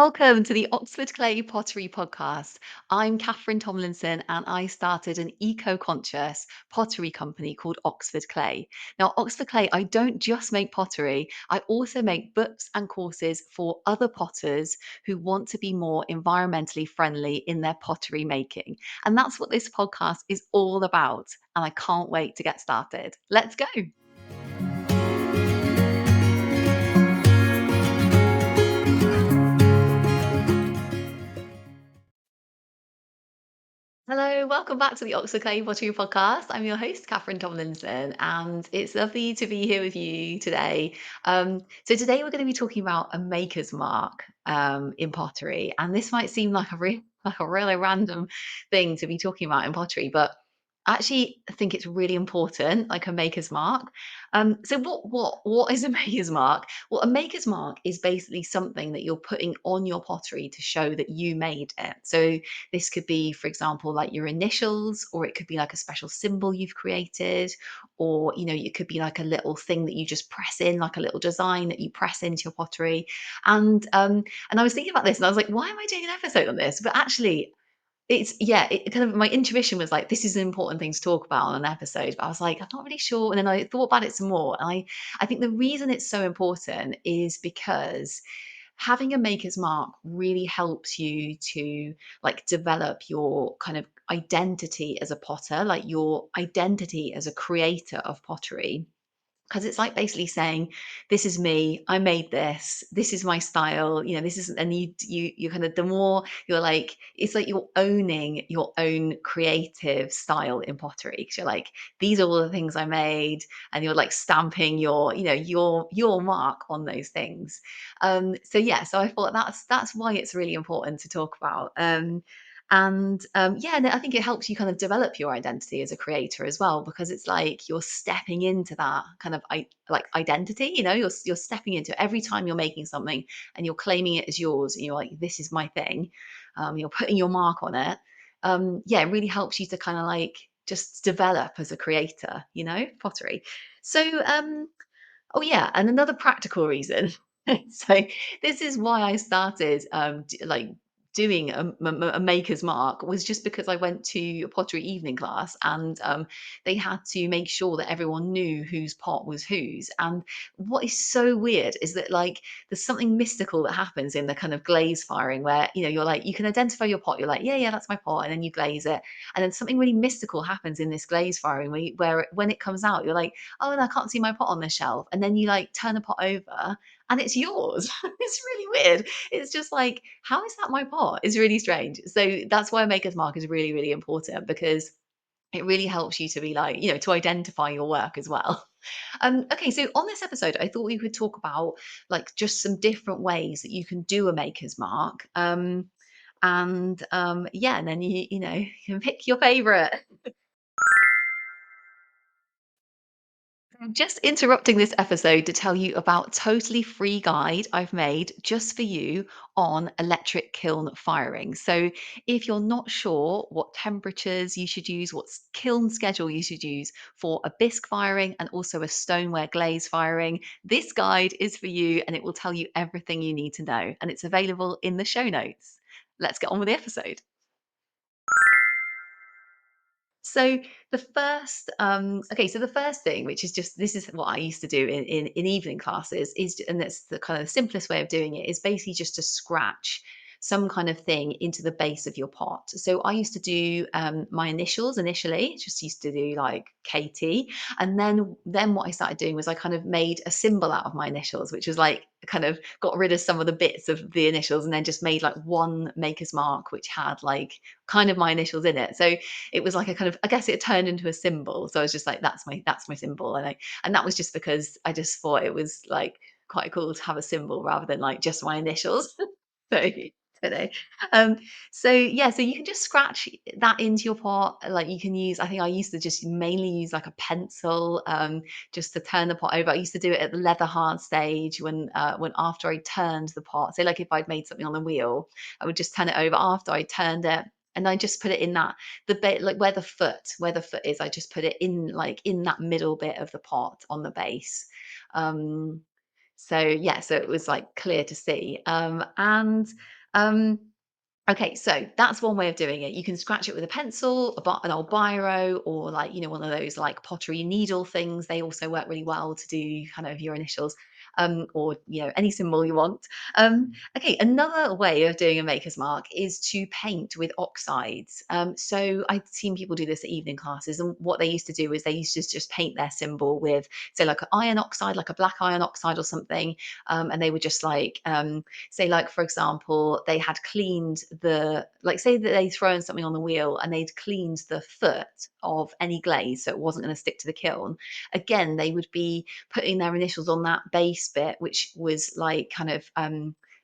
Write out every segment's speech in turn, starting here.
Welcome to the Oxford Clay Pottery Podcast. I'm Catherine Tomlinson and I started an eco conscious pottery company called Oxford Clay. Now, Oxford Clay, I don't just make pottery, I also make books and courses for other potters who want to be more environmentally friendly in their pottery making. And that's what this podcast is all about. And I can't wait to get started. Let's go. Hello, welcome back to the Oxford Clay Pottery Podcast. I'm your host, Catherine Tomlinson, and it's lovely to be here with you today. So today we're going to be talking about a maker's mark in pottery, and this might seem like like a really random thing to be talking about in pottery, but actually I think it's really important, like a maker's mark. So what is a maker's mark? Well, a maker's mark is basically something that you're putting on your pottery to show that you made it. So this could be, for example, like your initials, or it could be like a special symbol you've created, or it could be like a little thing that you just press in, like a little design that you press into your pottery. And I was thinking about this, and I was like, why am I doing an episode on this? But actually, it kind of my intuition was like, this is an important thing to talk about on an episode. But I was like, I'm not really sure. And then I thought about it some more. And I think the reason it's so important is because having a maker's mark really helps you to like develop your kind of identity as a potter, like your identity as a creator of pottery, because it's like basically saying, this is me, I made this is my style, this is, and you kind of, the more you're like, it's like you're owning your own creative style in pottery, because you're like, these are all the things I made, and you're like stamping your mark on those things. So yeah, so I thought that's why it's really important to talk about. Yeah, and I think it helps you kind of develop your identity as a creator as well, because it's like you're stepping into that kind of like identity. You're stepping into it every time you're making something and you're claiming it as yours, and you're like, this is my thing. You're putting your mark on it. Yeah, it really helps you to kind of like just develop as a creator, pottery. So oh yeah, and another practical reason. So this is why I started like doing a maker's mark, was just because I went to a pottery evening class, and they had to make sure that everyone knew whose pot was whose. And what is so weird is that like there's something mystical that happens in the kind of glaze firing, where you're like, you can identify your pot, you're like, yeah, that's my pot, and then you glaze it, and then something really mystical happens in this glaze firing where when it comes out, you're like, oh, and I can't see my pot on the shelf. And then you like turn a pot over and it's yours. It's really weird. It's just like, how is that my pot? It's really strange. So that's why a maker's mark is really, really important, because it really helps you to be like, to identify your work as well. Okay, so on this episode, I thought we could talk about like just some different ways that you can do a maker's mark. Yeah, and then you can pick your favorite. I'm just interrupting this episode to tell you about a totally free guide I've made just for you on electric kiln firing. So if you're not sure what temperatures you should use, what kiln schedule you should use for a bisque firing and also a stoneware glaze firing, this guide is for you, and it will tell you everything you need to know. And it's available in the show notes. Let's get on with the episode. So the first thing, which is just, this is what I used to do in evening classes, and that's the kind of simplest way of doing it, is basically just to scratch some kind of thing into the base of your pot. So I used to do my initials initially, just used to do like KT, and then what I started doing was I kind of made a symbol out of my initials, which was like kind of got rid of some of the bits of the initials, and then just made like one maker's mark which had like kind of my initials in it. So it was like a kind of, I guess it turned into a symbol. So I was just like, that's my symbol. And that was just because I just thought it was like quite cool to have a symbol rather than like just my initials. So don't know. Um, so yeah, so you can just scratch that into your pot. Like you can use, I think I used to just mainly use like a pencil, just to turn the pot over. I used to do it at the leather hard stage when after I turned the pot. So like if I'd made something on the wheel, I would just turn it over after I turned it. And I just put it in that, the bit like where the foot is, I just put it in like in that middle bit of the pot on the base. Um, So yeah, so it was like clear to see. And um, Okay, so that's one way of doing it. You can scratch it with a pencil, an old biro, or like, one of those like pottery needle things. They also work really well to do kind of your initials, or any symbol you want. Okay, another way of doing a maker's mark is to paint with oxides. So I've seen people do this at evening classes, and what they used to do is they used to just paint their symbol with, say, like an iron oxide, like a black iron oxide or something, and they would just like say, like, for example, they had cleaned like, say that they'd thrown something on the wheel and they'd cleaned the foot of any glaze so it wasn't going to stick to the kiln. Again, they would be putting their initials on that base bit, which was like kind of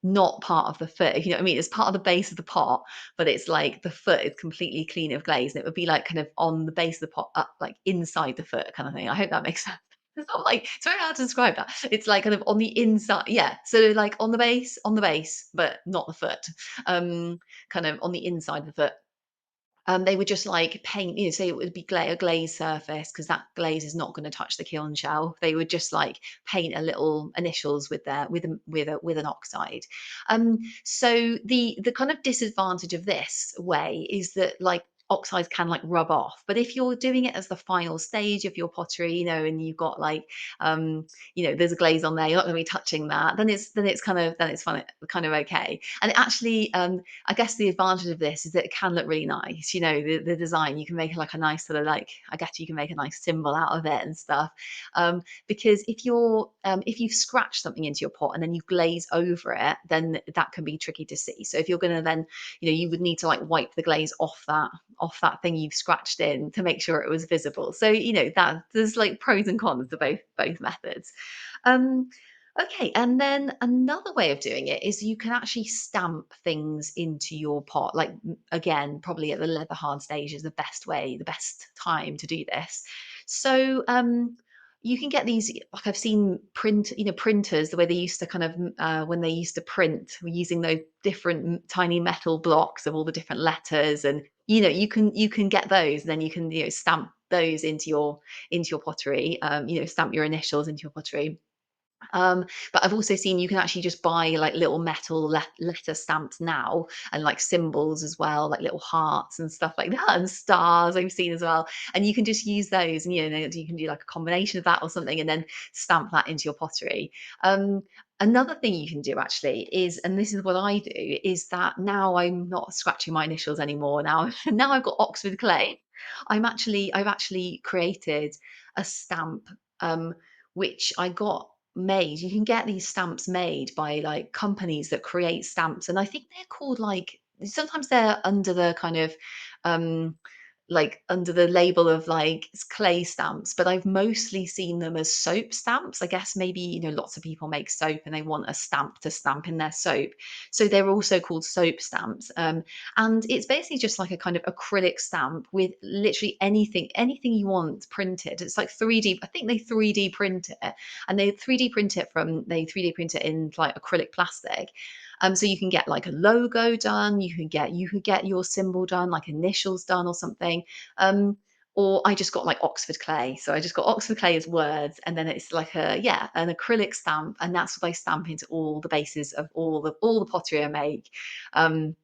not part of the foot, if you know what I mean. It's part of the base of the pot, but it's like the foot is completely clean of glaze, and it would be like kind of on the base of the pot, up like inside the foot kind of thing. I hope that makes sense. It's not like, it's very hard to describe that. It's like kind of on the inside, yeah. So like on the base, but not the foot. Kind of on the inside of the foot. They would just like paint, say it would be a glaze surface, because that glaze is not going to touch the kiln shell. They would just like paint a little initials with their with an oxide. So the kind of disadvantage of this way is that like oxides can like rub off. But if you're doing it as the final stage of your pottery, and you've got like there's a glaze on there, you're not going to be touching that, then it's fun, kind of okay. And it actually I guess the advantage of this is that it can look really nice. The design, you can make like a nice sort of like, I guess you can make a nice symbol out of it and stuff. Because if you've scratched something into your pot and then you glaze over it, then that can be tricky to see. So if you're going to then, you would need to like wipe the glaze off that thing you've scratched in to make sure it was visible. So that there's like pros and cons to both methods. Um, Okay, and then another way of doing it is you can actually stamp things into your pot. Like, again, probably at the leather hard stage is the best way, the best time to do this. So you can get these, like I've seen printers, the way they used to kind of when they used to print, using those different tiny metal blocks of all the different letters, and you can get those, and then you can stamp those into your pottery. Stamp your initials into your pottery. But I've also seen you can actually just buy like little metal letter stamps now, and like symbols as well, like little hearts and stuff like that, and stars I've seen as well. And you can just use those, and you can do like a combination of that or something, and then stamp that into your pottery. Another thing you can do actually is, and this is what I do, is that now I'm not scratching my initials anymore. Now, now I've got Oxford clay. I've actually created a stamp, which I got made. You can get these stamps made by like companies that create stamps, and I think they're called like, sometimes they're under the kind of um like under the label of like clay stamps, but I've mostly seen them as soap stamps. I guess maybe lots of people make soap and they want a stamp to stamp in their soap, so they're also called soap stamps. And it's basically just like a kind of acrylic stamp with literally anything you want printed. It's like 3D. I think they 3D print it, and they 3D print it in like acrylic plastic. So you can get like a logo done, you could get your symbol done, like initials done or something. Um, or I just got like Oxford clay. So I just got Oxford clay as words, and then it's like an acrylic stamp, and that's what I stamp into all the bases of all the pottery I make. Um,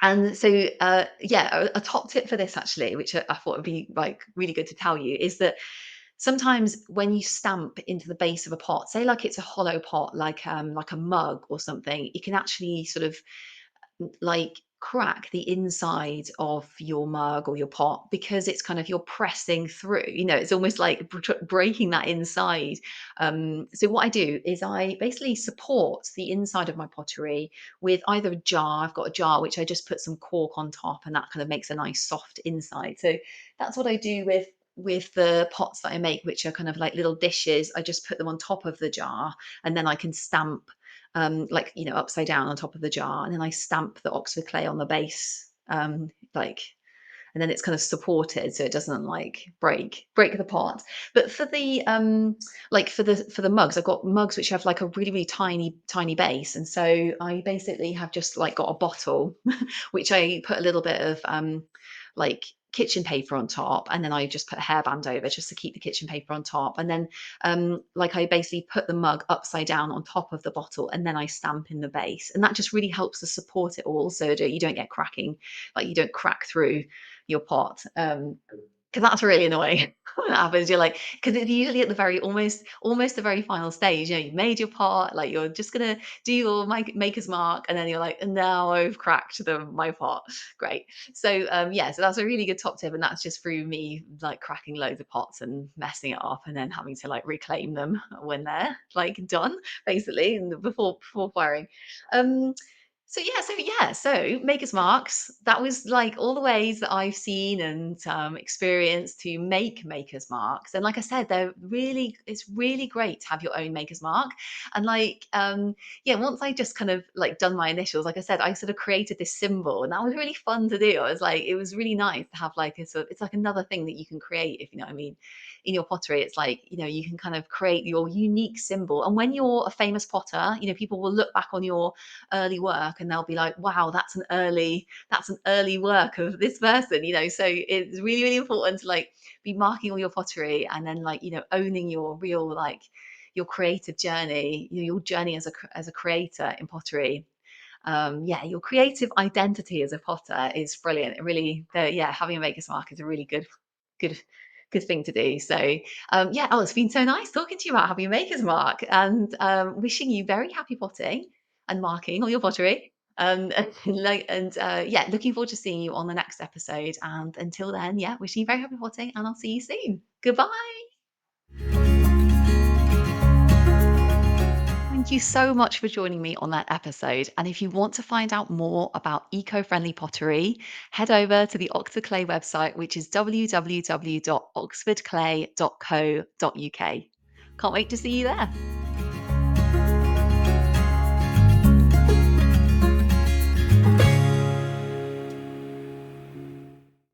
and so, yeah, a top tip for this actually, which I thought would be like really good to tell you, is that sometimes when you stamp into the base of a pot, say like it's a hollow pot, like a mug or something, it can actually sort of like crack the inside of your mug or your pot, because it's kind of, you're pressing through, it's almost like breaking that inside. So what I do is I basically support the inside of my pottery with either a jar. I've got a jar which I just put some cork on top, and that kind of makes a nice soft inside. So that's what I do with the pots that I make, which are kind of like little dishes. I just put them on top of the jar, and then I can stamp, like upside down on top of the jar, and then I stamp the Oxford clay on the base, like, and then it's kind of supported so it doesn't like break the pot. But for the like for the mugs, I've got mugs which have like a really really tiny base, and so I basically have just like got a bottle which I put a little bit of like kitchen paper on top, and then I just put a hairband over just to keep the kitchen paper on top. And then like I basically put the mug upside down on top of the bottle, and then I stamp in the base, and that just really helps to support it all, so that you don't get cracking, like you don't crack through your pot. Because that's really annoying when that happens. You're like, because it's usually at the very almost the very final stage. You know, you've made your pot, like you're just gonna do your maker's mark, and then you're like, and now I've cracked my pot. Great. So yeah, so that's a really good top tip, and that's just through me like cracking loads of pots and messing it up, and then having to like reclaim them when they're like done, basically, and before firing. Um, so Maker's Marks, that was like all the ways that I've seen and experienced to make Maker's Marks. And like I said, it's really great to have your own Maker's Mark. And yeah, once I just kind of like done my initials, like I said, I sort of created this symbol, and that was really fun to do. It was really nice to have like a sort of, it's like another thing that you can create, if you know what I mean, in your pottery. It's like, you can kind of create your unique symbol. And when you're a famous potter, people will look back on your early work, and they'll be like, wow, that's an early work of this person. So it's really, really important to like be marking all your pottery, and then like owning your real, like, your creative journey, your journey as a creator in pottery. Yeah, your creative identity as a potter is brilliant. It really, yeah, having a maker's mark is a really good good thing to do. So yeah, oh, it's been so nice talking to you about having a maker's mark, and wishing you very happy potting and marking all your pottery. Yeah, looking forward to seeing you on the next episode. And until then, yeah, wishing you very happy potting, and I'll see you soon. Goodbye. Thank you so much for joining me on that episode. And if you want to find out more about eco friendly pottery, head over to the Octoclay website, which is www.oxfordclay.co.uk. Can't wait to see you there.